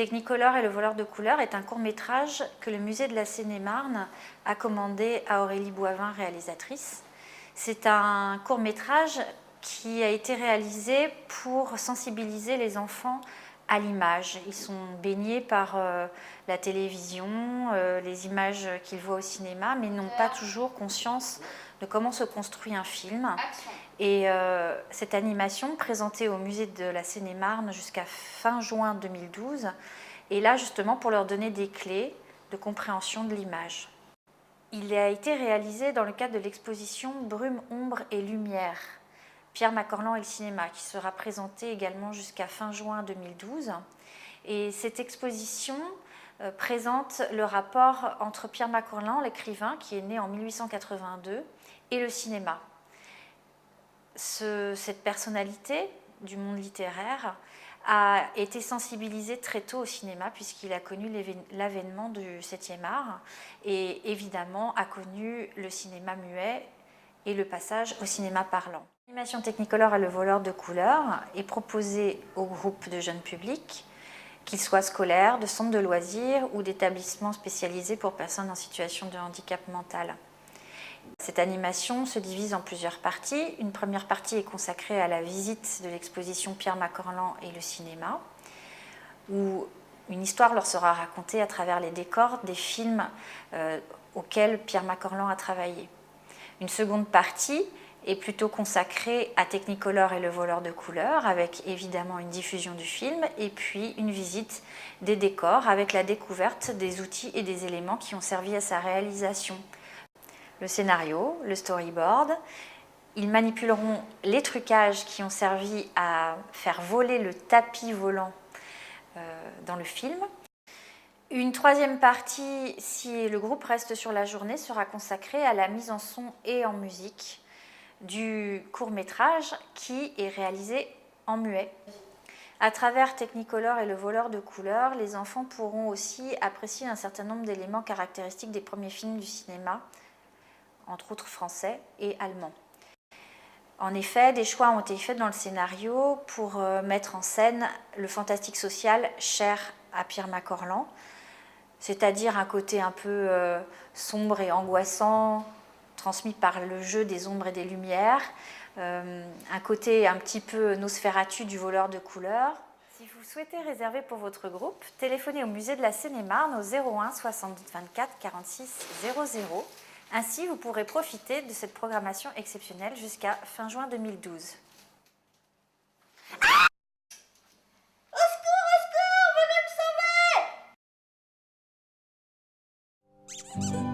Technicolor et le voleur de couleurs est un court-métrage que le musée de la Seine-et-Marne a commandé à Aurélie Boivin, réalisatrice. C'est un court-métrage qui a été réalisé pour sensibiliser les enfants à l'image. Ils sont baignés par la télévision, les images qu'ils voient au cinéma, mais n'ont pas toujours conscience de comment se construit un film. Et cette animation, présentée au musée de la Seine-et-Marne jusqu'à fin juin 2012, est là justement pour leur donner des clés de compréhension de l'image. Il a été réalisé dans le cadre de l'exposition Brume, ombre et lumière, Pierre Macorlan et le cinéma, qui sera présentée également jusqu'à fin juin 2012. Et cette exposition présente le rapport entre Pierre Macorlan, l'écrivain, qui est né en 1882, et le cinéma. Cette personnalité du monde littéraire a été sensibilisé très tôt au cinéma puisqu'il a connu l'avènement du 7e art et évidemment a connu le cinéma muet et le passage au cinéma parlant. L'animation Technicolor et le voleur de couleurs est proposée au groupe de jeunes publics, qu'ils soient scolaires, de centres de loisirs ou d'établissements spécialisés pour personnes en situation de handicap mental. Cette animation se divise en plusieurs parties. Une première partie est consacrée à la visite de l'exposition Pierre Macorlan et le cinéma, où une histoire leur sera racontée à travers les décors des films auxquels Pierre Macorlan a travaillé. Une seconde partie est plutôt consacrée à Technicolor et le voleur de couleurs, avec évidemment une diffusion du film, et puis une visite des décors avec la découverte des outils et des éléments qui ont servi à sa réalisation. Le scénario, le storyboard. Ils manipuleront les trucages qui ont servi à faire voler le tapis volant dans le film. Une troisième partie, si le groupe reste sur la journée, sera consacrée à la mise en son et en musique du court-métrage qui est réalisé en muet. À travers Technicolor et le voleur de couleurs, les enfants pourront aussi apprécier un certain nombre d'éléments caractéristiques des premiers films du cinéma, entre autres français et allemands. En effet, des choix ont été faits dans le scénario pour mettre en scène le fantastique social cher à Pierre Macorlan, c'est-à-dire un côté un peu sombre et angoissant, transmis par le jeu des ombres et des lumières, un côté un petit peu Nosferatu du voleur de couleurs. Si vous souhaitez réserver pour votre groupe, téléphonez au musée de la Seine-et-Marne au 01 70 24 46 00. Ainsi, vous pourrez profiter de cette programmation exceptionnelle jusqu'à fin juin 2012. Ah! Au secours, venez me sauver!